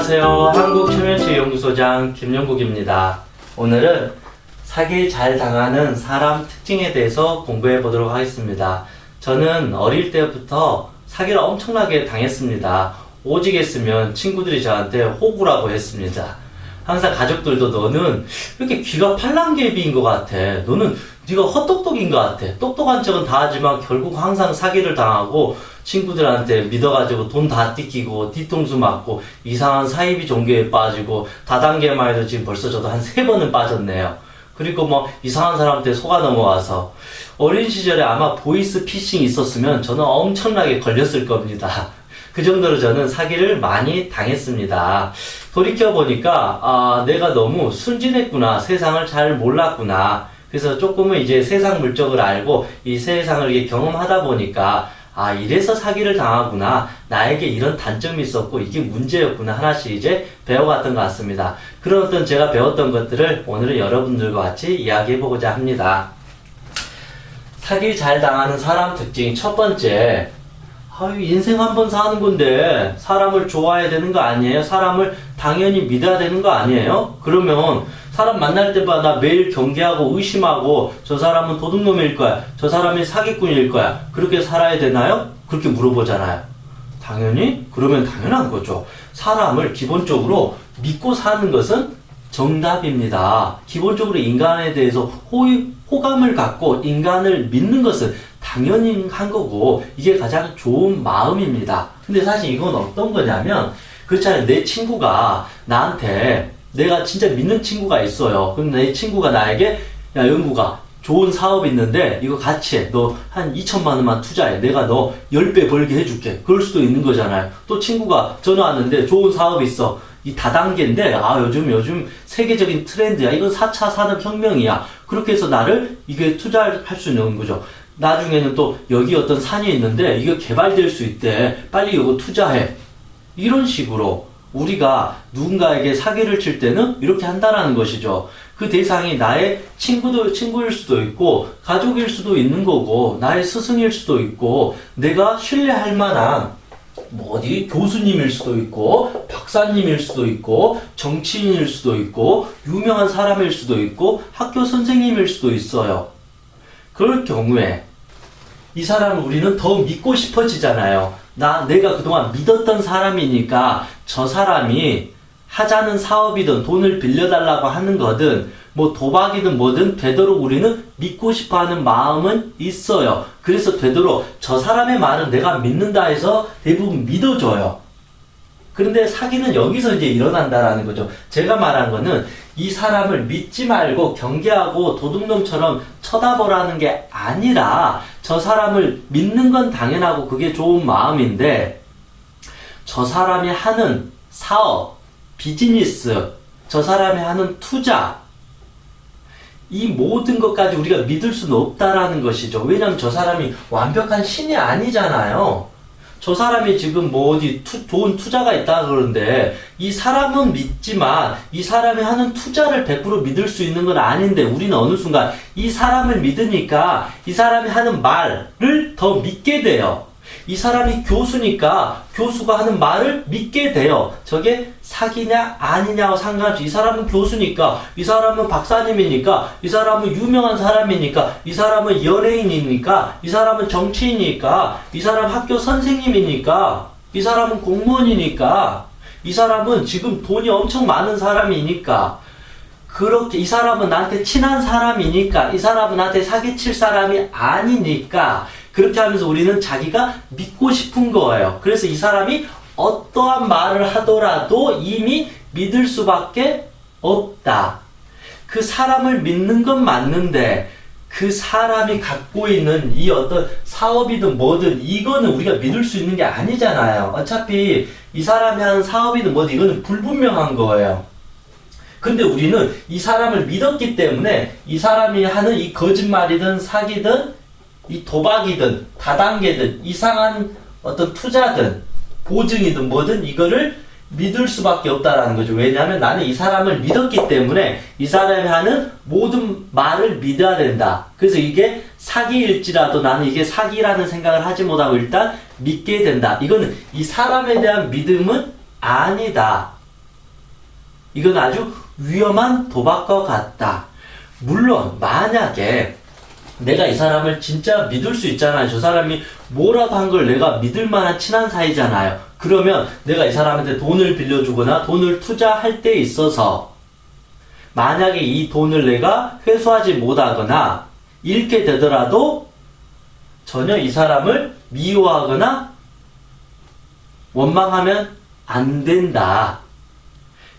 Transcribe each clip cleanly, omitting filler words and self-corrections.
안녕하세요. 한국초면치연구소장 김영국입니다. 오늘은 사기 잘 당하는 사람 특징에 대해서 공부해 보도록 하겠습니다. 저는 어릴 때부터 사기를 엄청나게 당했습니다. 오직 했으면 친구들이 저한테 호구라고 했습니다. 항상 가족들도 너는 왜 이렇게 귀가 팔랑개비인 것 같아. 너는 네가 헛똑똑인 것 같아. 똑똑한 척은 다 하지만 결국 항상 사기를 당하고 친구들한테 믿어가지고 돈 다 뜯기고 뒤통수 맞고 이상한 사이비 종교에 빠지고 다단계만 해도 지금 벌써 저도 한 3번은 빠졌네요. 그리고 뭐 이상한 사람한테 속아 넘어가서 어린 시절에 아마 보이스 피싱 있었으면 저는 엄청나게 걸렸을 겁니다. 그 정도로 저는 사기를 많이 당했습니다. 돌이켜보니까 내가 너무 순진했구나. 세상을 잘 몰랐구나. 그래서 조금은 이제 세상 물정을 알고 이 세상을 이렇게 경험하다 보니까 이래서 사기를 당하구나. 나에게 이런 단점이 있었고 이게 문제였구나. 하나씩 이제 배워갔던 것 같습니다. 그런 어떤 제가 배웠던 것들을 오늘은 여러분들과 같이 이야기해보고자 합니다. 사기 잘 당하는 사람 특징 첫 번째, 인생 한 번 사는 건데 사람을 좋아해야 되는 거 아니에요? 사람을 당연히 믿어야 되는 거 아니에요? 그러면 사람 만날 때마다 매일 경계하고 의심하고 저 사람은 도둑놈일 거야, 저 사람이 사기꾼일 거야, 그렇게 살아야 되나요? 그렇게 물어보잖아요. 당연히? 그러면 당연한 거죠. 사람을 기본적으로 믿고 사는 것은 정답입니다. 기본적으로 인간에 대해서 호감을 갖고 인간을 믿는 것은 당연히 한 거고 이게 가장 좋은 마음입니다. 근데 사실 이건 어떤 거냐면 그렇잖아요. 내 친구가 나한테 내가 진짜 믿는 친구가 있어요. 그럼 내 친구가 나에게 야 영구가 좋은 사업이 있는데 이거 같이 해. 너 한 2천만 원만 투자해. 내가 너 10배 벌게 해줄게. 그럴 수도 있는 거잖아요. 또 친구가 전화 왔는데 좋은 사업이 있어. 이 다단계인데 요즘 세계적인 트렌드야. 이건 4차 산업혁명이야. 그렇게 해서 나를 이게 투자할 수 있는 거죠. 나중에는 또 여기 어떤 산이 있는데 이거 개발될 수 있대. 빨리 이거 투자해. 이런 식으로 우리가 누군가에게 사기를 칠 때는 이렇게 한다라는 것이죠. 그 대상이 나의 친구일 수도 있고 가족일 수도 있는 거고 나의 스승일 수도 있고 내가 신뢰할 만한 어디 교수님일 수도 있고 박사님일 수도 있고 정치인일 수도 있고 유명한 사람일 수도 있고 학교 선생님일 수도 있어요. 그럴 경우에 이 사람을 우리는 더 믿고 싶어지잖아요. 내가 그동안 믿었던 사람이니까 저 사람이 하자는 사업이든 돈을 빌려달라고 하는 거든 뭐 도박이든 뭐든 되도록 우리는 믿고 싶어하는 마음은 있어요. 그래서 되도록 저 사람의 말은 내가 믿는다 해서 대부분 믿어줘요. 그런데 사기는 여기서 이제 일어난다라는 거죠. 제가 말한 거는 이 사람을 믿지 말고 경계하고 도둑놈처럼 쳐다보라는 게 아니라 저 사람을 믿는 건 당연하고 그게 좋은 마음인데 저 사람이 하는 사업, 비즈니스, 저 사람이 하는 투자 이 모든 것까지 우리가 믿을 수는 없다라는 것이죠. 왜냐하면 저 사람이 완벽한 신이 아니잖아요. 저 사람이 지금 뭐 어디 좋은 투자가 있다 그러는데 이 사람은 믿지만 이 사람이 하는 투자를 100% 믿을 수 있는 건 아닌데 우리는 어느 순간 이 사람을 믿으니까 이 사람이 하는 말을 더 믿게 돼요. 이 사람이 교수니까 교수가 하는 말을 믿게 돼요. 저게 사기냐 아니냐와 상관없이 이 사람은 교수니까 이 사람은 박사님이니까 이 사람은 유명한 사람이니까 이 사람은 연예인이니까 이 사람은 정치인이니까 이 사람 학교 선생님이니까 이 사람은 공무원이니까 이 사람은 지금 돈이 엄청 많은 사람이니까 그렇게 이 사람은 나한테 친한 사람이니까 이 사람은 나한테 사기칠 사람이 아니니까 그렇게 하면서 우리는 자기가 믿고 싶은 거예요. 그래서 이 사람이 어떠한 말을 하더라도 이미 믿을 수밖에 없다. 그 사람을 믿는 건 맞는데 그 사람이 갖고 있는 이 어떤 사업이든 뭐든 이거는 우리가 믿을 수 있는 게 아니잖아요. 어차피 이 사람이 하는 사업이든 뭐든 이거는 불분명한 거예요. 근데 우리는 이 사람을 믿었기 때문에 이 사람이 하는 이 거짓말이든 사기든 이 도박이든 다단계든 이상한 어떤 투자든 보증이든 뭐든 이거를 믿을 수밖에 없다라는 거죠. 왜냐하면 나는 이 사람을 믿었기 때문에 이 사람이 하는 모든 말을 믿어야 된다. 그래서 이게 사기일지라도 나는 이게 사기라는 생각을 하지 못하고 일단 믿게 된다. 이거는 이 사람에 대한 믿음은 아니다. 이건 아주 위험한 도박과 같다. 물론 만약에 내가 이 사람을 진짜 믿을 수 있잖아요. 저 사람이 뭐라도 한 걸 내가 믿을 만한 친한 사이잖아요. 그러면 내가 이 사람한테 돈을 빌려주거나 돈을 투자할 때 있어서 만약에 이 돈을 내가 회수하지 못하거나 잃게 되더라도 전혀 이 사람을 미워하거나 원망하면 안 된다.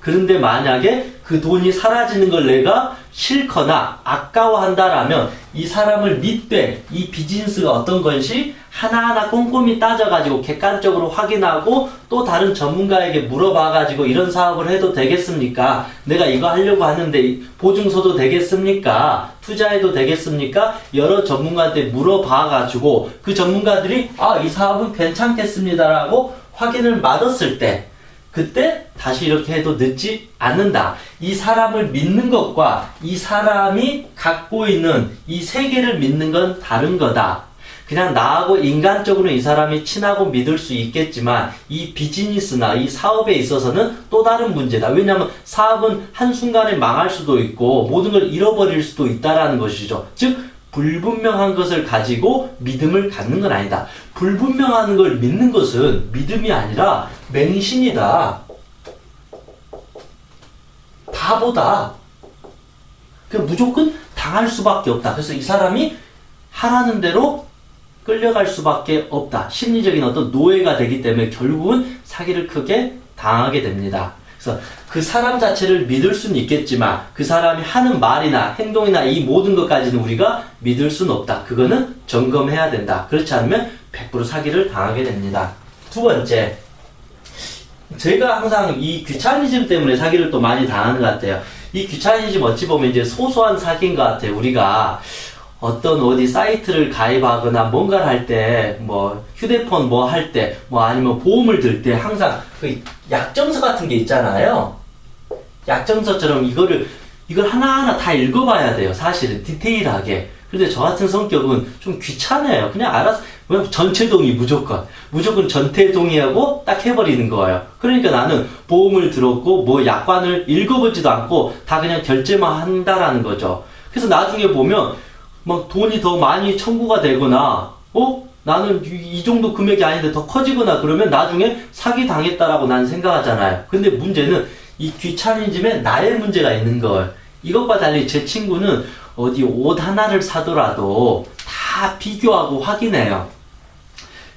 그런데 만약에 그 돈이 사라지는 걸 내가 싫거나 아까워한다라면 이 사람을 믿되 이 비즈니스가 어떤 것이 하나하나 꼼꼼히 따져가지고 객관적으로 확인하고 또 다른 전문가에게 물어봐가지고 이런 사업을 해도 되겠습니까? 내가 이거 하려고 하는데 보증서도 되겠습니까? 투자해도 되겠습니까? 여러 전문가한테 물어봐가지고 그 전문가들이 이 사업은 괜찮겠습니다라고 확인을 받았을 때 그때 다시 이렇게 해도 늦지 않는다. 이 사람을 믿는 것과 이 사람이 갖고 있는 이 세계를 믿는 건 다른 거다. 그냥 나하고 인간적으로 이 사람이 친하고 믿을 수 있겠지만 이 비즈니스나 이 사업에 있어서는 또 다른 문제다. 왜냐하면 사업은 한순간에 망할 수도 있고 모든 걸 잃어버릴 수도 있다라는 것이죠. 즉 불분명한 것을 가지고 믿음을 갖는 건 아니다. 불분명한 걸 믿는 것은 믿음이 아니라 맹신이다. 바보다. 그냥 무조건 당할 수밖에 없다. 그래서 이 사람이 하라는 대로 끌려갈 수밖에 없다. 심리적인 어떤 노예가 되기 때문에 결국은 사기를 크게 당하게 됩니다. 그래서 그 사람 자체를 믿을 수는 있겠지만 그 사람이 하는 말이나 행동이나 이 모든 것까지는 우리가 믿을 수는 없다. 그거는 점검해야 된다. 그렇지 않으면 100% 사기를 당하게 됩니다. 두 번째, 제가 항상 이 귀차니즘 때문에 사기를 또 많이 당하는 것 같아요. 이 귀차니즘 어찌 보면 이제 소소한 사기인 것 같아요. 우리가 어떤 어디 사이트를 가입하거나 뭔가를 할 때, 뭐 휴대폰 뭐 할 때, 뭐 아니면 보험을 들 때 항상 그 약정서 같은 게 있잖아요. 약정서처럼 이걸 하나하나 다 읽어봐야 돼요. 사실은 디테일하게. 근데 저 같은 성격은 좀 귀찮아요. 그냥 알아서 전체 동의 무조건 전체 동의하고 딱 해버리는 거예요. 그러니까 나는 보험을 들었고 뭐 약관을 읽어보지도 않고 다 그냥 결제만 한다라는 거죠. 그래서 나중에 보면 막 돈이 더 많이 청구가 되거나 나는 이 정도 금액이 아닌데 더 커지거나 그러면 나중에 사기 당했다라고 난 생각하잖아요. 근데 문제는 이 귀차니즘에 나의 문제가 있는 걸. 이것과 달리 제 친구는 어디 옷 하나를 사더라도 다 비교하고 확인해요.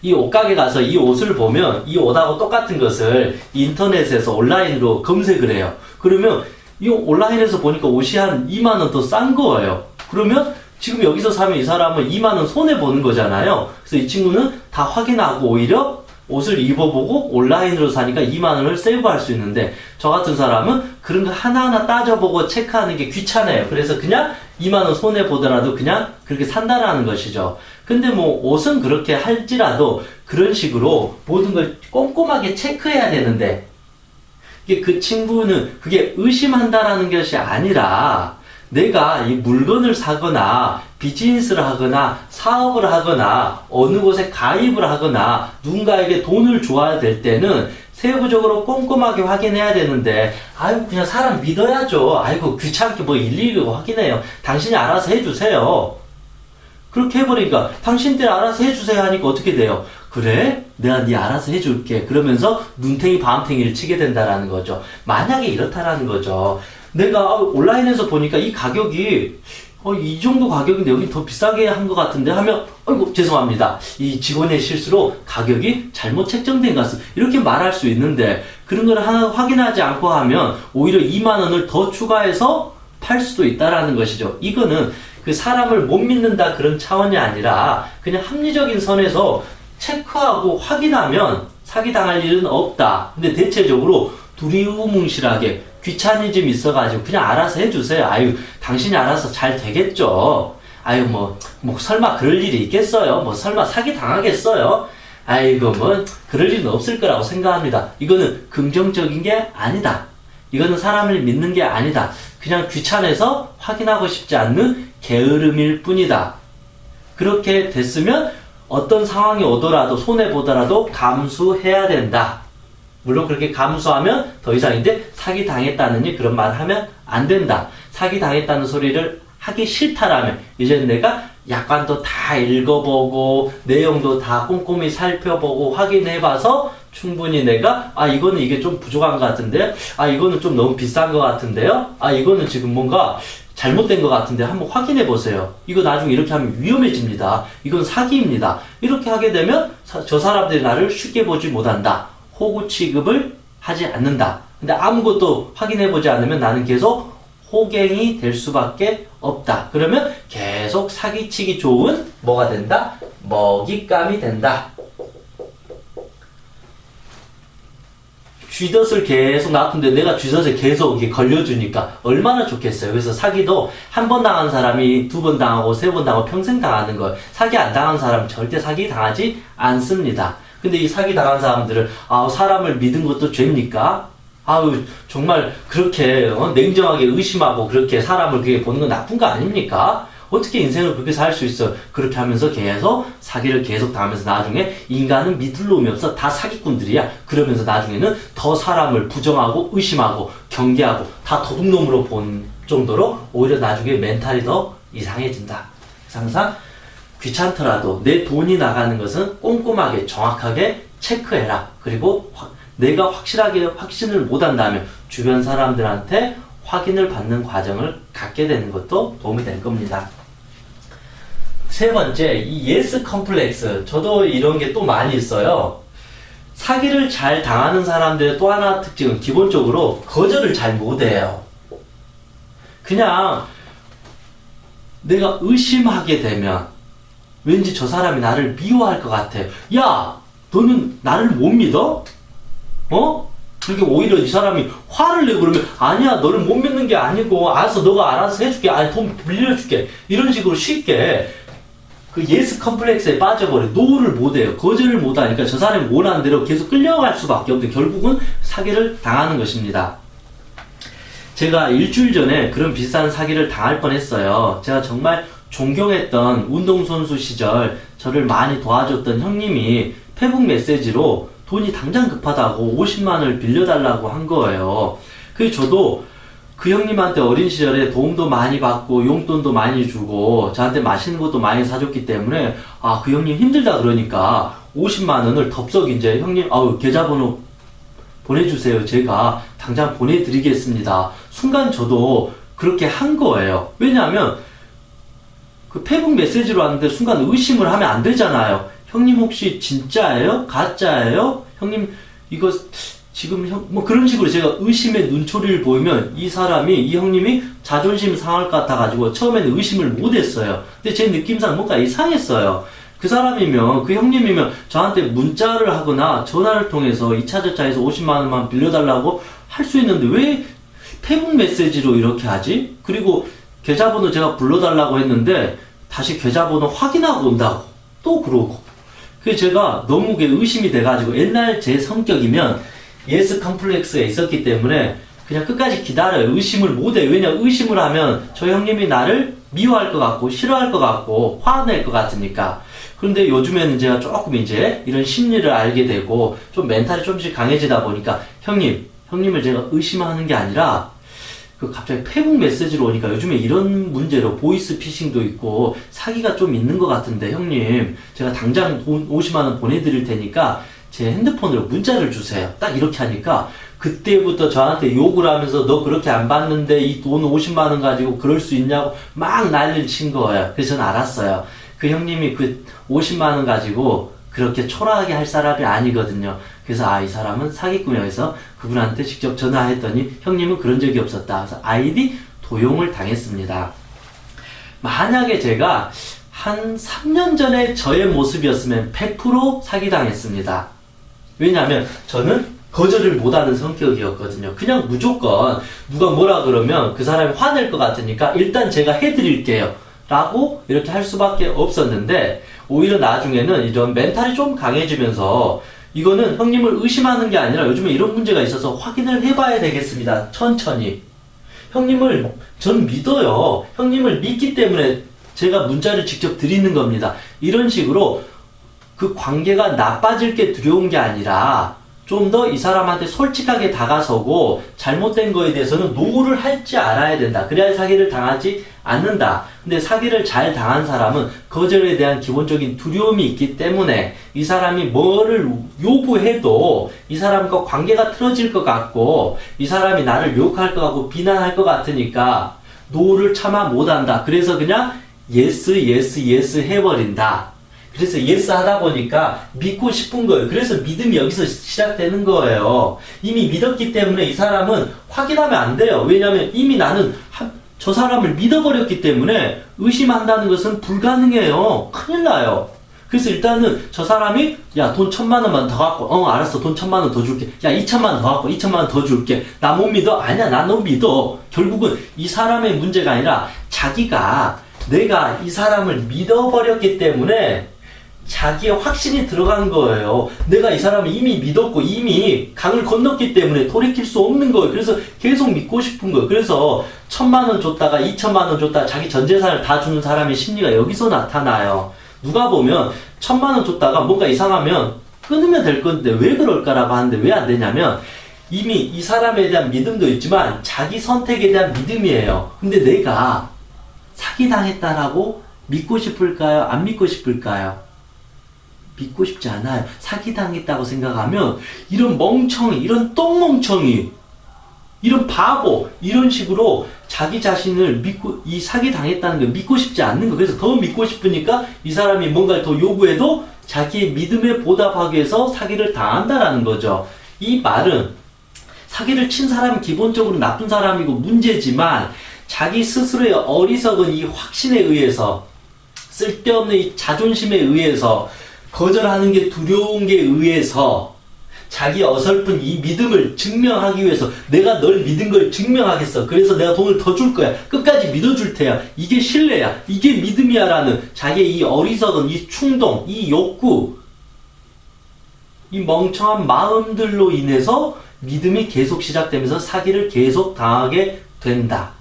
이 옷가게 가서 이 옷을 보면 이 옷하고 똑같은 것을 인터넷에서 온라인으로 검색을 해요. 그러면 이 온라인에서 보니까 옷이 한 2만원 더 싼 거예요. 그러면 지금 여기서 사면 이 사람은 2만원 손해보는 거잖아요. 그래서 이 친구는 다 확인하고 오히려 옷을 입어보고 온라인으로 사니까 2만원을 세이브할 수 있는데 저 같은 사람은 그런 거 하나하나 따져보고 체크하는 게 귀찮아요. 그래서 그냥 2만원 손해보더라도 그냥 그렇게 산다라는 것이죠. 근데 뭐 옷은 그렇게 할지라도 그런 식으로 모든 걸 꼼꼼하게 체크해야 되는데 이게 그 친구는 그게 의심한다라는 것이 아니라 내가 이 물건을 사거나 비즈니스를 하거나 사업을 하거나 어느 곳에 가입을 하거나 누군가에게 돈을 줘야 될 때는 세부적으로 꼼꼼하게 확인해야 되는데 그냥 사람 믿어야죠. 귀찮게 뭐 일일이 확인해요. 당신이 알아서 해주세요. 그렇게 해버리니까 당신들 알아서 해주세요 하니까 어떻게 돼요? 그래? 내가 네 알아서 해줄게. 그러면서 눈탱이 밤탱이를 치게 된다라는 거죠. 만약에 이렇다라는 거죠. 내가 온라인에서 보니까 이 가격이 이 정도 가격인데 여기 더 비싸게 한 것 같은데 하면 죄송합니다. 이 직원의 실수로 가격이 잘못 책정된 것 같습니다. 이렇게 말할 수 있는데 그런 걸 하나 확인하지 않고 하면 오히려 2만원을 더 추가해서 팔 수도 있다라는 것이죠. 이거는 그 사람을 못 믿는다 그런 차원이 아니라 그냥 합리적인 선에서 체크하고 확인하면 사기당할 일은 없다. 근데 대체적으로 두리뭉실하게 귀차니즘 있어가지고 그냥 알아서 해주세요. 당신이 알아서 잘 되겠죠. 설마 그럴 일이 있겠어요? 설마 사기 당하겠어요? 그럴 일은 없을 거라고 생각합니다. 이거는 긍정적인 게 아니다. 이거는 사람을 믿는 게 아니다. 그냥 귀찮아서 확인하고 싶지 않는 게으름일 뿐이다. 그렇게 됐으면 어떤 상황이 오더라도 손해보더라도 감수해야 된다. 물론 그렇게 감수하면 더 이상인데 사기 당했다느니 그런 말을 하면 안 된다. 사기 당했다는 소리를 하기 싫다라면 이제 내가 약관도 다 읽어보고 내용도 다 꼼꼼히 살펴보고 확인해봐서 충분히 내가 이거는 이게 좀 부족한 것 같은데요. 이거는 좀 너무 비싼 것 같은데요. 이거는 지금 뭔가 잘못된 것 같은데 한번 확인해 보세요. 이거 나중에 이렇게 하면 위험해집니다. 이건 사기입니다. 이렇게 하게 되면 저 사람들이 나를 쉽게 보지 못한다. 호구 취급을 하지 않는다. 근데 아무것도 확인해 보지 않으면 나는 계속 호갱이 될 수밖에 없다. 그러면 계속 사기치기 좋은 뭐가 된다? 먹잇감이 된다. 쥐덫을 계속 놔둔데 내가 쥐덫에 계속 이게 걸려주니까 얼마나 좋겠어요. 그래서 사기도 한 번 당한 사람이 두 번 당하고 세 번 당하고 평생 당하는 거예요. 사기 안 당한 사람은 절대 사기 당하지 않습니다. 근데 이 사기 당한 사람들은 사람을 믿은 것도 죄입니까? 정말 그렇게 냉정하게 의심하고 그렇게 사람을 그렇게 보는 건 나쁜 거 아닙니까? 어떻게 인생을 그렇게 살 수 있어? 그렇게 하면서 계속 사기를 계속 당하면서 나중에 인간은 믿을 놈이 없어. 다 사기꾼들이야. 그러면서 나중에는 더 사람을 부정하고 의심하고 경계하고 다 도둑놈으로 본 정도로 오히려 나중에 멘탈이 더 이상해진다. 항상 귀찮더라도 내 돈이 나가는 것은 꼼꼼하게 정확하게 체크해라. 그리고 내가 확실하게 확신을 못한다면 주변 사람들한테 확인을 받는 과정을 갖게 되는 것도 도움이 될 겁니다. 세 번째, 이 예스 컴플렉스. 저도 이런 게 또 많이 있어요. 사기를 잘 당하는 사람들의 또 하나 특징은 기본적으로 거절을 잘 못해요. 그냥 내가 의심하게 되면 왠지 저 사람이 나를 미워할 것 같아. 야, 너는 나를 못 믿어? 그렇게 오히려 이 사람이 화를 내고 그러면 아니야, 너를 못 믿는 게 아니고 알았어, 너가 알아서 해줄게. 돈 빌려줄게. 이런 식으로 쉽게 그 예스 컴플렉스에 빠져버려. 노를 못해요. 거절을 못하니까 저 사람이 원하는 대로 계속 끌려갈 수밖에 없는데 결국은 사기를 당하는 것입니다. 제가 일주일 전에 그런 비슷한 사기를 당할 뻔했어요. 제가 정말 존경했던 운동선수 시절 저를 많이 도와줬던 형님이 페북 메시지로 돈이 당장 급하다고 50만을 빌려달라고 한 거예요. 그래서 저도 그 형님한테 어린 시절에 도움도 많이 받고 용돈도 많이 주고 저한테 맛있는 것도 많이 사줬기 때문에 그 형님 힘들다 그러니까 50만원을 덥석 이제 형님 계좌번호 보내주세요. 제가 당장 보내드리겠습니다. 순간 저도 그렇게 한 거예요. 왜냐하면 그 페북 메시지로 왔는데 순간 의심을 하면 안 되잖아요. 형님 혹시 진짜예요? 가짜예요? 형님 이거 지금 뭐 그런 식으로 제가 의심의 눈초리를 보이면 이 형님이 자존심 상할 것 같아가지고 처음에는 의심을 못했어요. 근데 제 느낌상 뭔가 이상했어요. 그 사람이면 그 형님이면 저한테 문자를 하거나 전화를 통해서 2차전자에서 50만원만 빌려달라고 할 수 있는데 왜 페북 메시지로 이렇게 하지? 그리고 계좌번호 제가 불러달라고 했는데 다시 계좌번호 확인하고 온다고 또 그러고. 그래서 제가 너무 의심이 돼가지고 옛날 제 성격이면 예스 컴플렉스가 있었기 때문에 그냥 끝까지 기다려요. 의심을 못해. 왜냐 의심을 하면 저 형님이 나를 미워할 것 같고 싫어할 것 같고 화낼 것 같으니까. 그런데 요즘에는 제가 조금 이제 이런 심리를 알게 되고 좀 멘탈이 조금씩 강해지다 보니까 형님을 제가 의심하는 게 아니라 갑자기 페북 메시지로 오니까 요즘에 이런 문제로 보이스 피싱도 있고 사기가 좀 있는 것 같은데 형님 제가 당장 돈 50만원 보내드릴 테니까 제 핸드폰으로 문자를 주세요. 딱 이렇게 하니까 그때부터 저한테 욕을 하면서 너 그렇게 안 받는데 이 돈 50만원 가지고 그럴 수 있냐고 막 난리를 친 거예요. 그래서 저는 알았어요. 그 형님이 그 50만원 가지고 그렇게 초라하게 할 사람이 아니거든요. 그래서 이 사람은 사기꾼이야. 해서 그분한테 직접 전화했더니 형님은 그런 적이 없었다. 그래서 아이디 도용을 당했습니다. 만약에 제가 한 3년 전에 저의 모습이었으면 100% 사기당했습니다. 왜냐하면 저는 거절을 못하는 성격이었거든요. 그냥 무조건 누가 뭐라 그러면 그 사람이 화낼 것 같으니까 일단 제가 해드릴게요 라고 이렇게 할 수밖에 없었는데 오히려 나중에는 이런 멘탈이 좀 강해지면서 이거는 형님을 의심하는 게 아니라 요즘에 이런 문제가 있어서 확인을 해봐야 되겠습니다. 천천히. 형님을 전 믿어요. 형님을 믿기 때문에 제가 문자를 직접 드리는 겁니다. 이런 식으로 그 관계가 나빠질 게 두려운 게 아니라 좀 더 이 사람한테 솔직하게 다가서고 잘못된 거에 대해서는 노를 할지 알아야 된다. 그래야 사기를 당하지 않는다. 근데 사기를 잘 당한 사람은 거절에 대한 기본적인 두려움이 있기 때문에 이 사람이 뭐를 요구해도 이 사람과 관계가 틀어질 것 같고 이 사람이 나를 유혹할 것 같고 비난할 것 같으니까 노를 차마 못한다. 그래서 그냥 예스 예스 예스 해버린다. 그래서 예스 하다 보니까 믿고 싶은 거예요. 그래서 믿음이 여기서 시작되는 거예요. 이미 믿었기 때문에 이 사람은 확인하면 안 돼요. 왜냐하면 이미 나는 저 사람을 믿어버렸기 때문에 의심한다는 것은 불가능해요. 큰일 나요. 그래서 일단은 저 사람이 야 돈 1,000만 원만 더 갖고 알았어 돈 1,000만 원 더 줄게. 야 2,000만 원 더 갖고 2,000만 원 더 줄게. 나 못 믿어? 아니야 나 너 믿어. 결국은 이 사람의 문제가 아니라 자기가 내가 이 사람을 믿어버렸기 때문에 자기의 확신이 들어간 거예요. 내가 이 사람을 이미 믿었고 이미 강을 건넜기 때문에 돌이킬 수 없는 거예요. 그래서 계속 믿고 싶은 거예요. 그래서 1,000만 원 줬다가 2,000만 원 줬다가 자기 전 재산을 다 주는 사람의 심리가 여기서 나타나요. 누가 보면 1,000만 원 줬다가 뭔가 이상하면 끊으면 될 건데 왜 그럴까라고 하는데 왜 안 되냐면 이미 이 사람에 대한 믿음도 있지만 자기 선택에 대한 믿음이에요. 근데 내가 사기당했다라고 믿고 싶을까요? 안 믿고 싶을까요? 믿고 싶지 않아요. 사기당했다고 생각하면 이런 멍청이, 이런 똥멍청이, 이런 바보 이런 식으로 자기 자신을 믿고 이 사기당했다는 걸 믿고 싶지 않는 거. 그래서 더 믿고 싶으니까 이 사람이 뭔가를 더 요구해도 자기의 믿음에 보답하기 위해서 사기를 당한다라는 거죠. 이 말은 사기를 친 사람은 기본적으로 나쁜 사람이고 문제지만 자기 스스로의 어리석은 이 확신에 의해서 쓸데없는 이 자존심에 의해서 거절하는 게 두려운 게 의해서 자기 어설픈 이 믿음을 증명하기 위해서 내가 널 믿은 걸 증명하겠어. 그래서 내가 돈을 더 줄 거야. 끝까지 믿어줄 테야. 이게 신뢰야. 이게 믿음이야. 라는 자기의 이 어리석은 이 충동, 이 욕구, 이 멍청한 마음들로 인해서 믿음이 계속 시작되면서 사기를 계속 당하게 된다.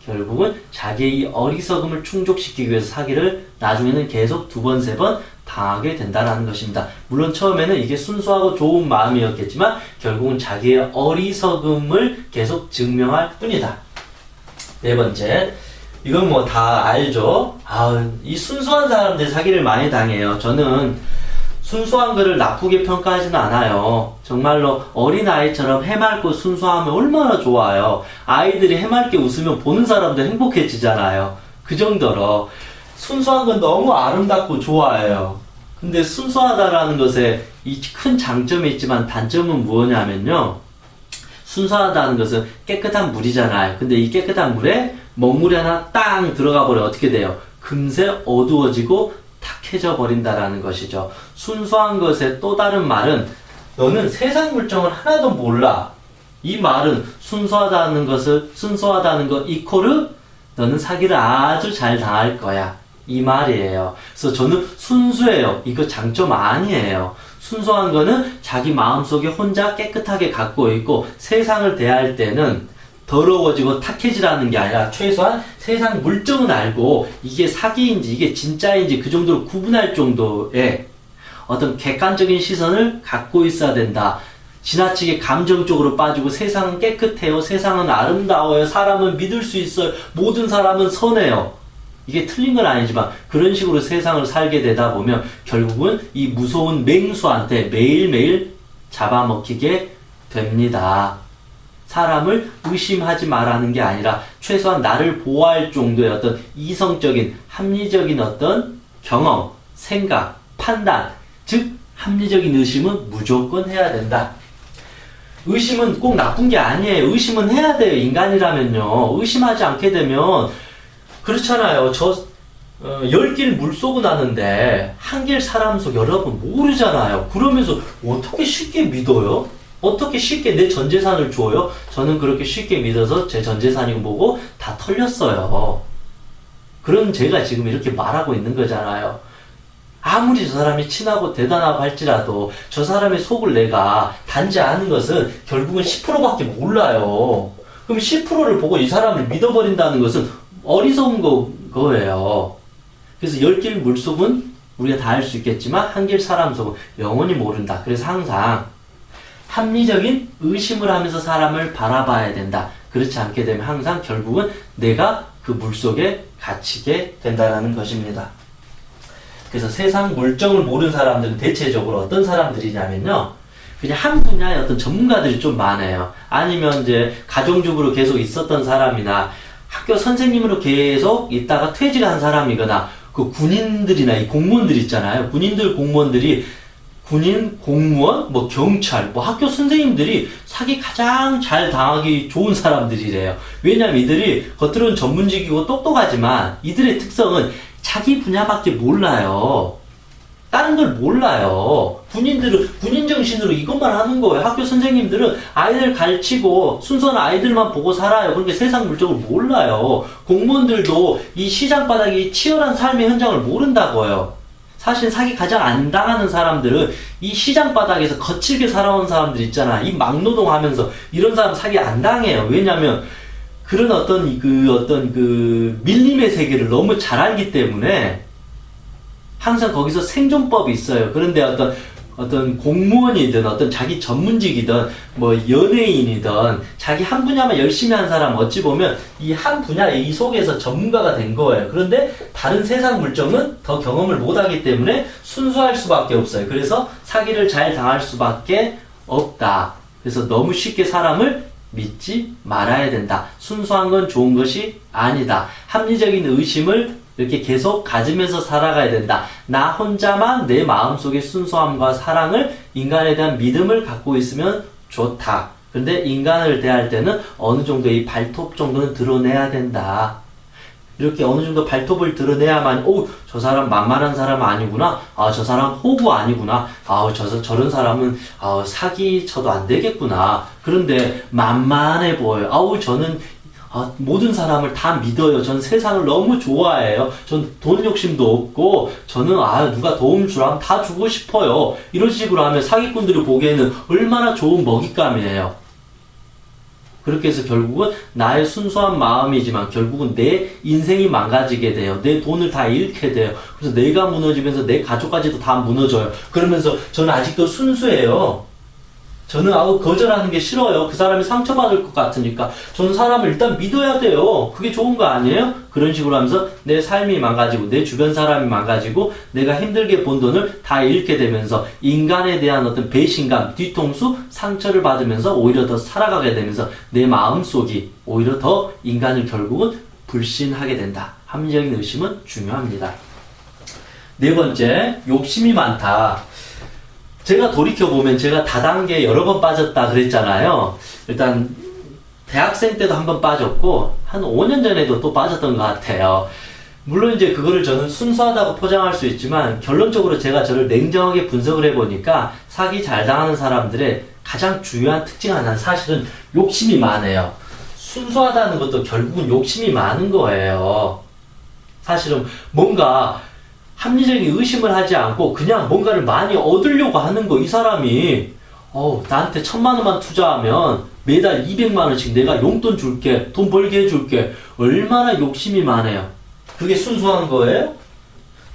결국은 자기의 이 어리석음을 충족시키기 위해서 사기를 나중에는 계속 2번, 3번 당하게 된다는 것입니다. 물론 처음에는 이게 순수하고 좋은 마음이었겠지만 결국은 자기의 어리석음을 계속 증명할 뿐이다. 4번째, 이건 뭐 다 알죠? 이 순수한 사람들 사기를 많이 당해요. 저는 순수한 거를 나쁘게 평가하지는 않아요. 정말로 어린아이처럼 해맑고 순수하면 얼마나 좋아요. 아이들이 해맑게 웃으면 보는 사람도 행복해지잖아요. 그 정도로 순수한 건 너무 아름답고 좋아해요. 근데 순수하다라는 것에 이 큰 장점이 있지만 단점은 무엇냐면요. 순수하다는 것은 깨끗한 물이잖아요. 근데 이 깨끗한 물에 먹물이 하나 땅 들어가 버려 어떻게 돼요? 금세 어두워지고 탁해져 버린다라는 것이죠. 순수한 것의 또 다른 말은 너는 세상 물정을 하나도 몰라. 이 말은 순수하다는 것 이코르 너는 사기를 아주 잘 당할 거야. 이 말이에요. 그래서 저는 순수해요. 이거 장점 아니에요. 순수한 거는 자기 마음속에 혼자 깨끗하게 갖고 있고 세상을 대할 때는 더러워지고 탁해지라는 게 아니라 최소한 세상 물정은 알고 이게 사기인지 이게 진짜인지 그 정도로 구분할 정도의 어떤 객관적인 시선을 갖고 있어야 된다. 지나치게 감정적으로 빠지고 세상은 깨끗해요. 세상은 아름다워요. 사람은 믿을 수 있어요. 모든 사람은 선해요. 이게 틀린 건 아니지만 그런 식으로 세상을 살게 되다 보면 결국은 이 무서운 맹수한테 매일매일 잡아먹히게 됩니다. 사람을 의심하지 말라는 게 아니라 최소한 나를 보호할 정도의 어떤 이성적인 합리적인 어떤 경험, 생각, 판단, 즉 합리적인 의심은 무조건 해야 된다. 의심은 꼭 나쁜 게 아니에요. 의심은 해야 돼요. 인간이라면요. 의심하지 않게 되면 그렇잖아요. 10길 물 쏘고 나는데 한 길 사람 속 여러분 모르잖아요. 그러면서 어떻게 쉽게 믿어요? 어떻게 쉽게 내 전재산을 줘요? 저는 그렇게 쉽게 믿어서 제 전재산이고 뭐고 다 털렸어요. 그런 제가 지금 이렇게 말하고 있는 거잖아요. 아무리 저 사람이 친하고 대단하고 할지라도 저 사람의 속을 내가 단지 아는 것은 결국은 10%밖에 몰라요. 그럼 10%를 보고 이 사람을 믿어버린다는 것은 어리석은 거예요. 그래서 10길 물속은 우리가 다 알 수 있겠지만 한 길 사람 속은 영원히 모른다. 그래서 항상 합리적인 의심을 하면서 사람을 바라봐야 된다. 그렇지 않게 되면 항상 결국은 내가 그 물속에 갇히게 된다는 것입니다. 그래서 세상 물정을 모르는 사람들은 대체적으로 어떤 사람들이냐면요. 그냥 한 분야의 어떤 전문가들이 좀 많아요. 아니면 이제 가정주부로 계속 있었던 사람이나 학교 선생님으로 계속 있다가 퇴직한 사람이거나 그 군인들이나 이 공무원들 있잖아요. 군인들, 공무원들이 군인, 공무원, 뭐 경찰, 뭐 학교 선생님들이 사기 가장 잘 당하기 좋은 사람들이래요. 왜냐면 이들이 겉으로는 전문직이고 똑똑하지만 이들의 특성은 자기 분야밖에 몰라요. 다른 걸 몰라요. 군인들은 군인 정신으로 이것만 하는 거예요. 학교 선생님들은 아이들 가르치고 순수한 아이들만 보고 살아요. 그러니까 세상 물정을 몰라요. 공무원들도 이 시장 바닥이 치열한 삶의 현장을 모른다고요. 사실 사기 가장 안 당하는 사람들은 이 시장 바닥에서 거칠게 살아온 사람들 있잖아. 이 막노동 하면서 이런 사람 사기 안 당해요. 왜냐면 그런 어떤 그 밀림의 세계를 너무 잘 알기 때문에 항상 거기서 생존법이 있어요. 그런데 어떤 공무원이든 어떤 자기 전문직이든 뭐 연예인이든 자기 한 분야만 열심히 한 사람 어찌 보면 이 한 분야 이 속에서 전문가가 된 거예요. 그런데 다른 세상 물정은 더 경험을 못하기 때문에 순수할 수밖에 없어요. 그래서 사기를 잘 당할 수밖에 없다. 그래서 너무 쉽게 사람을 믿지 말아야 된다. 순수한 건 좋은 것이 아니다. 합리적인 의심을 이렇게 계속 가지면서 살아가야 된다. 나 혼자만 내 마음속에 순수함과 사랑을, 인간에 대한 믿음을 갖고 있으면 좋다. 근데 인간을 대할 때는 어느 정도 이 발톱 정도는 드러내야 된다. 이렇게 어느 정도 발톱을 드러내야만, 저 사람 만만한 사람 아니구나. 저 사람 호구 아니구나. 저런 사람은, 사기 쳐도 안 되겠구나. 그런데 만만해 보여요. 저는 모든 사람을 다 믿어요. 전 세상을 너무 좋아해요. 전 돈 욕심도 없고, 저는 누가 도움 주라면 다 주고 싶어요. 이런 식으로 하면 사기꾼들이 보기에는 얼마나 좋은 먹잇감이에요. 그렇게 해서 결국은 나의 순수한 마음이지만 결국은 내 인생이 망가지게 돼요. 내 돈을 다 잃게 돼요. 그래서 내가 무너지면서 내 가족까지도 다 무너져요. 그러면서 저는 아직도 순수해요. 저는 거절하는 게 싫어요. 그 사람이 상처받을 것 같으니까. 저는 사람을 일단 믿어야 돼요. 그게 좋은 거 아니에요? 그런 식으로 하면서 내 삶이 망가지고 내 주변 사람이 망가지고 내가 힘들게 번 돈을 다 잃게 되면서 인간에 대한 어떤 배신감, 뒤통수, 상처를 받으면서 오히려 더 살아가게 되면서 내 마음속이 오히려 더 인간을 결국은 불신하게 된다. 합리적인 의심은 중요합니다. 네 번째, 욕심이 많다. 제가 돌이켜보면 제가 다단계에 여러 번 빠졌다 그랬잖아요. 일단 대학생 때도 한 번 빠졌고 한 5년 전에도 또 빠졌던 것 같아요. 물론 이제 그거를 저는 순수하다고 포장할 수 있지만 결론적으로 제가 저를 냉정하게 분석을 해보니까 사기 잘 당하는 사람들의 가장 중요한 특징 하나는 사실은 욕심이 많아요. 순수하다는 것도 결국은 욕심이 많은 거예요. 사실은 뭔가 합리적인 의심을 하지 않고 그냥 뭔가를 많이 얻으려고 하는 거. 이 사람이 나한테 1,000만 원만 투자하면 매달 200만 원씩 내가 용돈 줄게, 돈 벌게 해줄게. 얼마나 욕심이 많아요. 그게 순수한 거예요?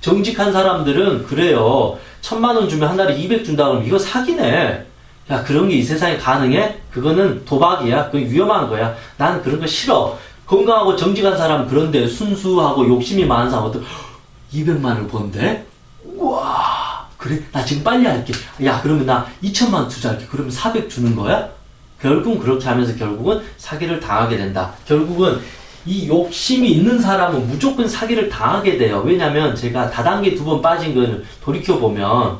정직한 사람들은 그래요. 1,000만 원 주면 한 달에 200 준다 그러면 이거 사기네. 야, 그런 게 이 세상에 가능해? 그거는 도박이야. 그건 위험한 거야. 난 그런 거 싫어. 건강하고 정직한 사람, 그런데 순수하고 욕심이 많은 사람 어떤 200만 원을 번대? 우와, 그래? 나 지금 빨리 할게. 야, 그러면 나 2,000만 원 투자할게. 그러면 400 주는 거야? 결국은 그렇게 하면서 결국은 사기를 당하게 된다. 결국은 이 욕심이 있는 사람은 무조건 사기를 당하게 돼요. 왜냐면 제가 다단계 2번 빠진 거를 돌이켜보면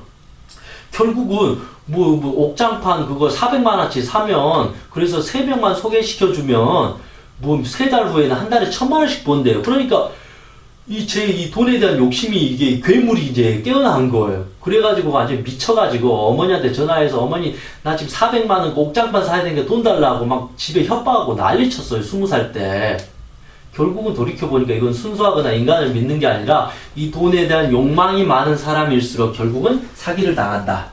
결국은 옥장판 그거 400만 원치 사면 그래서 3명만 소개시켜주면 3달 후에는 한 달에 1,000만 원씩 번대요. 그러니까 이 돈에 대한 욕심이 이게 괴물이 이제 깨어난 거예요. 그래가지고 완전 미쳐가지고 어머니한테 전화해서 어머니 나 지금 400만 원 옥장판 사야 되니까 돈 달라고 막 집에 협박하고 난리 쳤어요. 20살 때. 결국은 돌이켜보니까 이건 순수하거나 인간을 믿는 게 아니라 이 돈에 대한 욕망이 많은 사람일수록 결국은 사기를 당한다.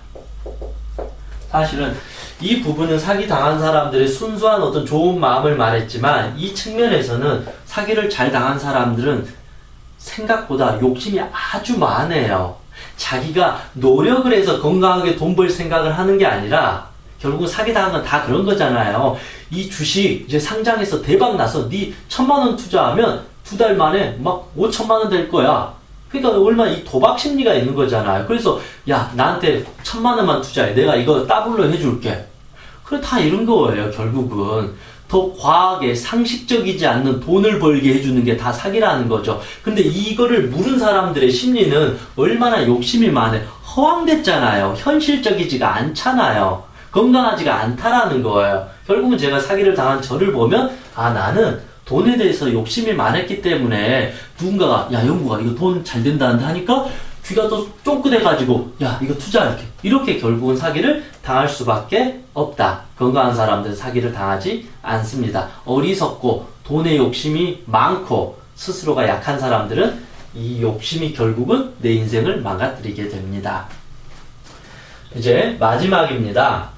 사실은 이 부분은 사기 당한 사람들의 순수한 어떤 좋은 마음을 말했지만 이 측면에서는 사기를 잘 당한 사람들은 생각보다 욕심이 아주 많아요. 자기가 노력을 해서 건강하게 돈 벌 생각을 하는 게 아니라 결국은 사기당한 건 다 그런 거잖아요. 이 주식 이제 상장해서 대박 나서 네 1,000만 원 투자하면 2달 만에 막 5천만 원 될 거야. 그러니까 얼마나 이 도박 심리가 있는 거잖아요. 그래서 야 나한테 1,000만 원만 투자해. 내가 이거 더블로 해줄게. 그래 다 이런 거예요. 결국은 더 과하게 상식적이지 않는 돈을 벌게 해주는 게 다 사기라는 거죠. 근데 이거를 물은 사람들의 심리는 얼마나 욕심이 많아요. 허황됐잖아요. 현실적이지가 않잖아요. 건강하지가 않다라는 거예요. 결국은 제가 사기를 당한 저를 보면 아 나는 돈에 대해서 욕심이 많았기 때문에 누군가가 야 영구가 이거 돈 잘 된다는데 하니까 귀가 또 쫑긋해가지고 야 이거 투자할게 이렇게 결국은 사기를 당할 수밖에 없다. 건강한 사람들은 사기를 당하지 않습니다. 어리석고 돈에 욕심이 많고 스스로가 약한 사람들은 이 욕심이 결국은 내 인생을 망가뜨리게 됩니다. 이제 마지막입니다.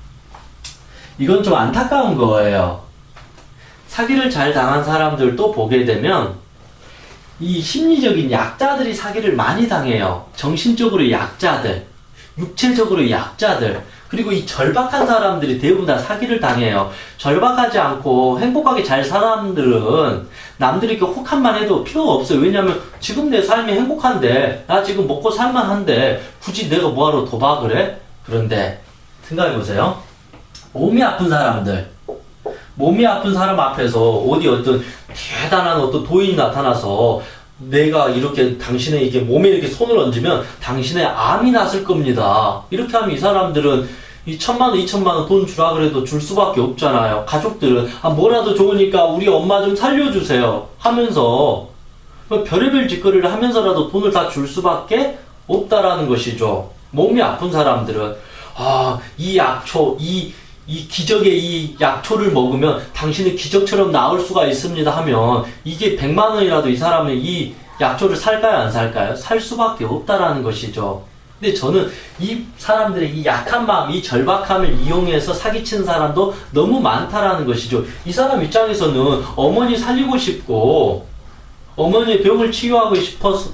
이건 좀 안타까운 거예요. 사기를 잘 당한 사람들도 보게 되면 이 심리적인 약자들이 사기를 많이 당해요. 정신적으로 약자들, 육체적으로 약자들, 그리고 이 절박한 사람들이 대부분 다 사기를 당해요. 절박하지 않고 행복하게 잘 사람들은 남들이 이렇게 혹한만 해도 필요가 없어요. 왜냐면 지금 내 삶이 행복한데, 나 지금 먹고 살만한데 굳이 내가 뭐하러 도박을 해? 그런데 생각해보세요. 몸이 아픈 사람 앞에서 어디 어떤 대단한 어떤 도인이 나타나서 내가 이렇게 당신의 이게 몸에 이렇게 손을 얹으면 당신의 암이 났을 겁니다. 이렇게 하면 이 사람들은 이 1,000만 원, 2,000만 원 돈 주라 그래도 줄 수밖에 없잖아요. 가족들은 아 뭐라도 좋으니까 우리 엄마 좀 살려주세요 하면서 별의별 짓거리를 하면서라도 돈을 다 줄 수밖에 없다라는 것이죠. 몸이 아픈 사람들은 아 이 약초 이 기적의 이 약초를 먹으면 당신은 기적처럼 나을 수가 있습니다 하면 이게 100만 원이라도 이 사람은 이 약초를 살까요 안 살까요? 살 수밖에 없다라는 것이죠. 근데 저는 이 사람들의 이 약한 마음, 이 절박함을 이용해서 사기치는 사람도 너무 많다라는 것이죠. 이 사람 입장에서는 어머니 살리고 싶고 어머니의 병을 치유하고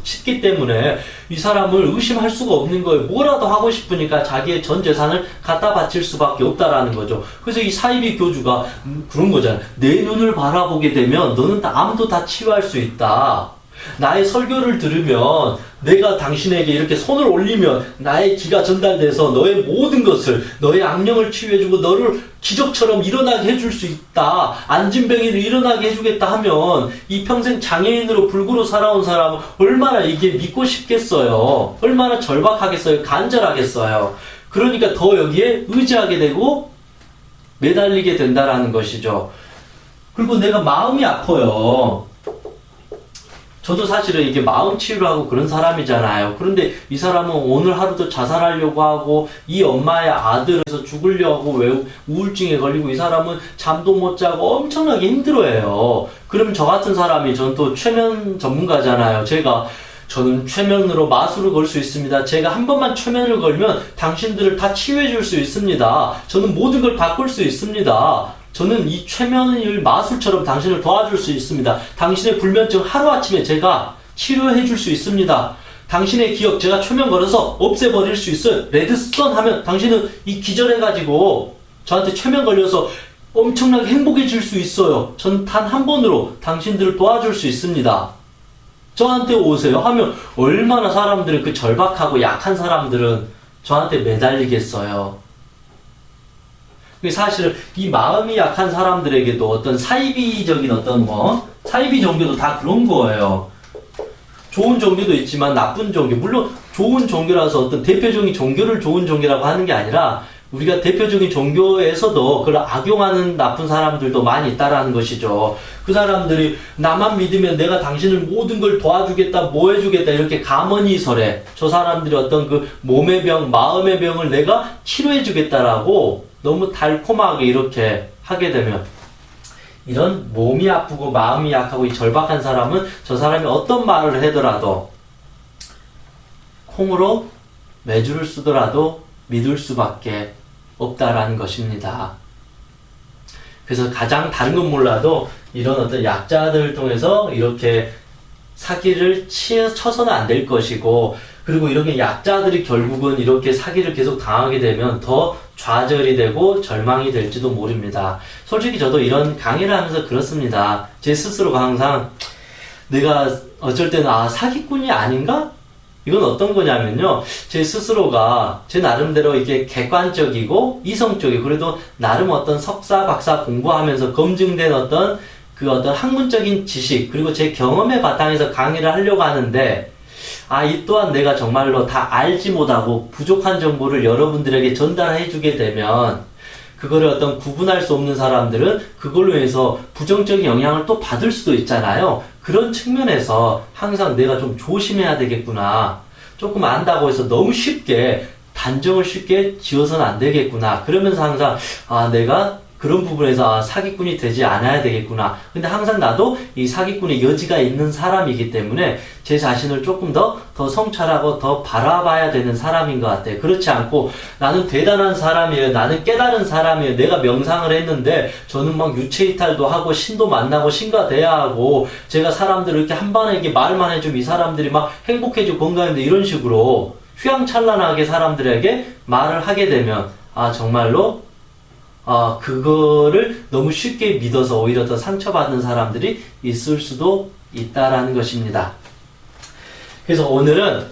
싶기 때문에 이 사람을 의심할 수가 없는 거예요. 뭐라도 하고 싶으니까 자기의 전 재산을 갖다 바칠 수밖에 없다라는 거죠. 그래서 이 사이비 교주가 그런 거잖아요. 내 눈을 바라보게 되면 너는 암도 다 치유할 수 있다. 나의 설교를 들으면 내가 당신에게 이렇게 손을 올리면 나의 기가 전달돼서 너의 모든 것을 너의 악령을 치유해주고 너를 기적처럼 일어나게 해줄 수 있다. 안진뱅이를 일어나게 해주겠다 하면 이 평생 장애인으로 불구로 살아온 사람은 얼마나 이게 믿고 싶겠어요. 얼마나 절박하겠어요. 간절하겠어요. 그러니까 더 여기에 의지하게 되고 매달리게 된다라는 것이죠. 그리고 내가 마음이 아파요. 저도 사실은 이게 마음 치유를 하고 그런 사람이잖아요. 그런데 이 사람은 오늘 하루도 자살하려고 하고 이 엄마의 아들에서 죽으려고 왜 우울증에 걸리고 이 사람은 잠도 못 자고 엄청나게 힘들어해요. 그러면 저 같은 사람이 전 또 최면 전문가잖아요. 저는 최면으로 마술을 걸 수 있습니다. 제가 한 번만 최면을 걸면 당신들을 다 치유해 줄 수 있습니다. 저는 모든 걸 바꿀 수 있습니다. 저는 이 최면을 마술처럼 당신을 도와줄 수 있습니다. 당신의 불면증 하루아침에 제가 치료해 줄 수 있습니다. 당신의 기억 제가 최면 걸어서 없애버릴 수 있어요. 레드선 하면 당신은 이 기절해가지고 저한테 최면 걸려서 엄청나게 행복해질 수 있어요. 전 단 한 번으로 당신들을 도와줄 수 있습니다. 저한테 오세요 하면 얼마나 사람들은 그 절박하고 약한 사람들은 저한테 매달리겠어요. 사실은 이 마음이 약한 사람들에게도 어떤 사이비적인 사이비 종교도 다 그런 거예요. 좋은 종교도 있지만 나쁜 종교, 물론 좋은 종교라서 어떤 대표적인 종교를 좋은 종교라고 하는 게 아니라 우리가 대표적인 종교에서도 그걸 악용하는 나쁜 사람들도 많이 있다라는 것이죠. 그 사람들이 나만 믿으면 내가 당신을 모든 걸 도와주겠다, 뭐 해주겠다 이렇게 가머니설에 저 사람들이 어떤 그 몸의 병, 마음의 병을 내가 치료해주겠다라고 너무 달콤하게 이렇게 하게 되면 이런 몸이 아프고 마음이 약하고 이 절박한 사람은 저 사람이 어떤 말을 하더라도 콩으로 매주를 쓰더라도 믿을 수밖에 없다라는 것입니다. 그래서 가장 다른 건 몰라도 이런 어떤 약자들을 통해서 이렇게 사기를 쳐서는 안 될 것이고 그리고 이렇게 약자들이 결국은 이렇게 사기를 계속 당하게 되면 더 좌절이 되고 절망이 될지도 모릅니다. 솔직히 저도 이런 강의를 하면서 그렇습니다. 제 스스로가 항상 내가 어쩔 때는 사기꾼이 아닌가? 이건 어떤 거냐면요. 제 스스로가 제 나름대로 이게 객관적이고 이성적이고 그래도 나름 어떤 석사, 박사 공부하면서 검증된 어떤 학문적인 지식 그리고 제 경험의 바탕에서 강의를 하려고 하는데 이 또한 내가 정말로 다 알지 못하고 부족한 정보를 여러분들에게 전달해 주게 되면 그거를 어떤 구분할 수 없는 사람들은 그걸로 해서 부정적인 영향을 또 받을 수도 있잖아요. 그런 측면에서 항상 내가 좀 조심해야 되겠구나. 조금 안다고 해서 너무 쉽게 단정을 쉽게 지어서는 안 되겠구나. 그러면서 항상 내가 그런 부분에서 사기꾼이 되지 않아야 되겠구나. 근데 항상 나도 이 사기꾼의 여지가 있는 사람이기 때문에 제 자신을 조금 더 성찰하고 더 바라봐야 되는 사람인 것 같아요. 그렇지 않고 나는 대단한 사람이에요. 나는 깨달은 사람이에요. 내가 명상을 했는데 저는 막 유체이탈도 하고 신도 만나고 신과 대화하고 제가 사람들을 이렇게 한 번에 이렇게 말만 해주면 이 사람들이 막 행복해지고 건강해지고 이런 식으로 휘황찬란하게 사람들에게 말을 하게 되면 정말로 그거를 너무 쉽게 믿어서 오히려 더 상처받는 사람들이 있을 수도 있다라는 것입니다. 그래서 오늘은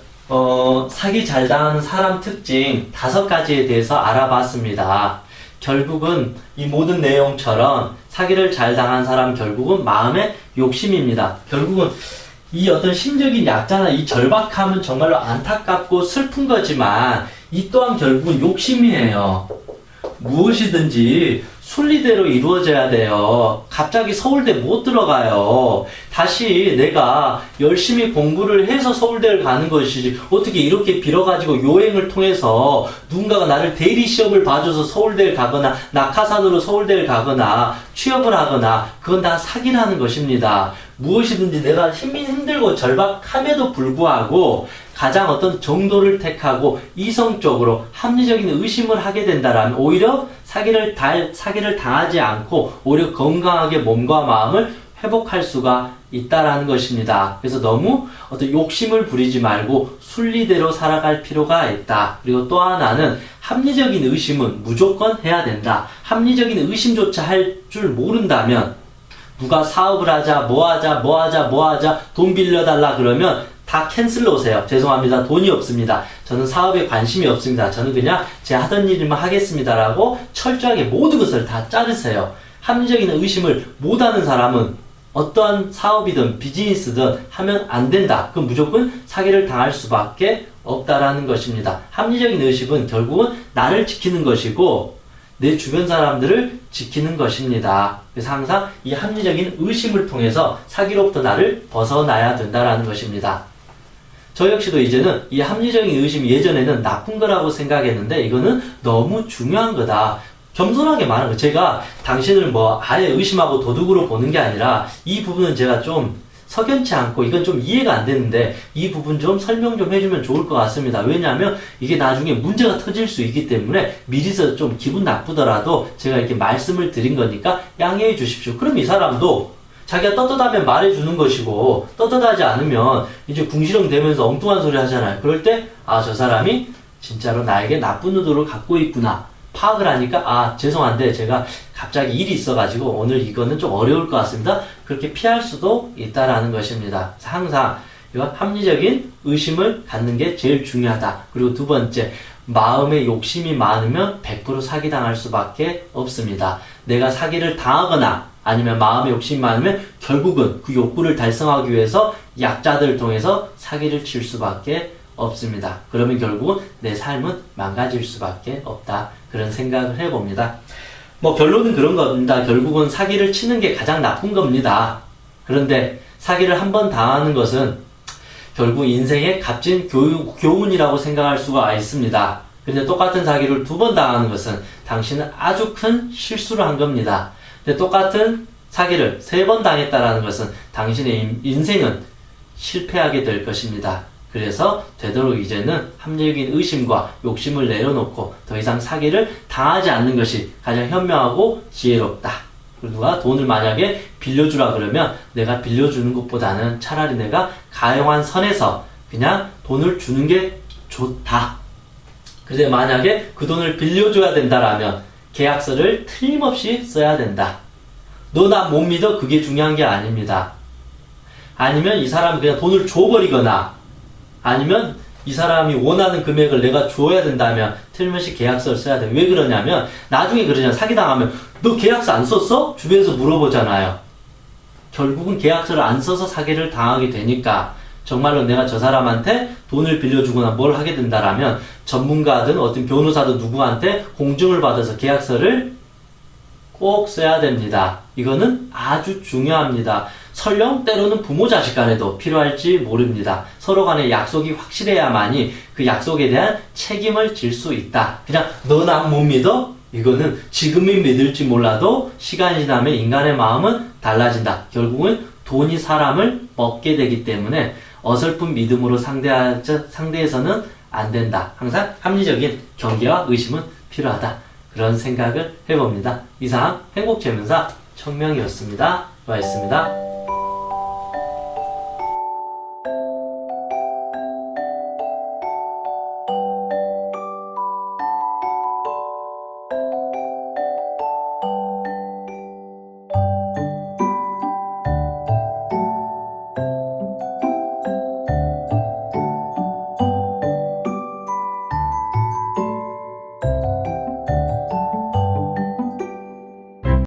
사기 잘 당하는 사람 특징 5가지에 대해서 알아봤습니다. 결국은 이 모든 내용처럼 사기를 잘 당한 사람 결국은 마음의 욕심입니다. 결국은 이 어떤 심적인 약자나 이 절박함은 정말로 안타깝고 슬픈 거지만 이 또한 결국은 욕심이에요. 무엇이든지 순리대로 이루어져야 돼요. 갑자기 서울대 못 들어가요. 다시 내가 열심히 공부를 해서 서울대를 가는 것이지 어떻게 이렇게 빌어가지고 요행을 통해서 누군가가 나를 대리시험을 봐줘서 서울대를 가거나 낙하산으로 서울대를 가거나 취업을 하거나 그건 다 사기라는 것입니다. 무엇이든지 내가 힘이 힘들고 절박함에도 불구하고 가장 어떤 정도를 택하고 이성적으로 합리적인 의심을 하게 된다면 오히려 사기를 당하지 않고 오히려 건강하게 몸과 마음을 회복할 수가 있다라는 것입니다. 그래서 너무 어떤 욕심을 부리지 말고 순리대로 살아갈 필요가 있다. 그리고 또 하나는 합리적인 의심은 무조건 해야 된다. 합리적인 의심조차 할 줄 모른다면 누가 사업을 하자, 뭐 하자, 돈 빌려달라 그러면 다 캔슬로 오세요. 죄송합니다. 돈이 없습니다. 저는 사업에 관심이 없습니다. 저는 그냥 제 하던 일만 하겠습니다라고 철저하게 모든 것을 다 자르세요. 합리적인 의심을 못하는 사람은 어떠한 사업이든 비즈니스든 하면 안 된다. 그럼 무조건 사기를 당할 수밖에 없다라는 것입니다. 합리적인 의심은 결국은 나를 지키는 것이고 내 주변 사람들을 지키는 것입니다. 그래서 항상 이 합리적인 의심을 통해서 사기로부터 나를 벗어나야 된다라는 것입니다. 저 역시도 이제는 이 합리적인 의심이 예전에는 나쁜 거라고 생각했는데 이거는 너무 중요한 거다. 겸손하게 말하는 거. 제가 당신을 아예 의심하고 도둑으로 보는 게 아니라 이 부분은 제가 좀 석연치 않고 이건 좀 이해가 안 되는데 이 부분 좀 설명 좀 해주면 좋을 것 같습니다. 왜냐하면 이게 나중에 문제가 터질 수 있기 때문에 미리서 좀 기분 나쁘더라도 제가 이렇게 말씀을 드린 거니까 양해해 주십시오. 그럼 이 사람도 자기가 떳떳하면 말해주는 것이고 떳떳하지 않으면 이제 궁시렁 대면서 엉뚱한 소리 하잖아요. 그럴 때 저 사람이 진짜로 나에게 나쁜 의도를 갖고 있구나 파악을 하니까 죄송한데 제가 갑자기 일이 있어가지고 오늘 이거는 좀 어려울 것 같습니다. 그렇게 피할 수도 있다라는 것입니다. 항상 이건 합리적인 의심을 갖는 게 제일 중요하다. 그리고 두 번째, 마음에 욕심이 많으면 100% 사기당할 수밖에 없습니다. 내가 사기를 당하거나 아니면 마음에 욕심이 많으면 결국은 그 욕구를 달성하기 위해서 약자들을 통해서 사기를 칠 수밖에 없습니다. 그러면 결국은 내 삶은 망가질 수밖에 없다. 그런 생각을 해봅니다. 결론은 그런 겁니다. 결국은 사기를 치는 게 가장 나쁜 겁니다. 그런데 사기를 한 번 당하는 것은 결국 인생의 값진 교훈이라고 생각할 수가 있습니다. 그런데 똑같은 사기를 2번 당하는 것은 당신은 아주 큰 실수를 한 겁니다. 근데 똑같은 사기를 3번 당했다는 것은 당신의 인생은 실패하게 될 것입니다. 그래서 되도록 이제는 합리적인 의심과 욕심을 내려놓고 더 이상 사기를 당하지 않는 것이 가장 현명하고 지혜롭다. 그리고 누가 돈을 만약에 빌려주라 그러면 내가 빌려주는 것보다는 차라리 내가 가용한 선에서 그냥 돈을 주는 게 좋다. 근데 만약에 그 돈을 빌려줘야 된다라면 계약서를 틀림없이 써야 된다. 너 나 못 믿어? 그게 중요한 게 아닙니다. 아니면 이 사람 그냥 돈을 줘버리거나 아니면 이 사람이 원하는 금액을 내가 줘야 된다면 틀림없이 계약서를 써야 돼. 왜 그러냐면 나중에 그러잖아. 사기당하면 너 계약서 안 썼어? 주변에서 물어보잖아요. 결국은 계약서를 안 써서 사기를 당하게 되니까 정말로 내가 저 사람한테 돈을 빌려주거나 뭘 하게 된다라면 전문가든 어떤 변호사든 누구한테 공증을 받아서 계약서를 꼭 써야 됩니다. 이거는 아주 중요합니다. 설령 때로는 부모 자식 간에도 필요할지 모릅니다. 서로 간에 약속이 확실해야만이 그 약속에 대한 책임을 질 수 있다. 그냥 너 난 못 믿어? 이거는 지금이 믿을지 몰라도 시간이 지나면 인간의 마음은 달라진다. 결국은 돈이 사람을 먹게 되기 때문에 어설픈 믿음으로 상대해서는 안 된다. 항상 합리적인 경계와 의심은 필요하다. 그런 생각을 해봅니다. 이상 행복재문사 청명이었습니다. 수고하셨습니다.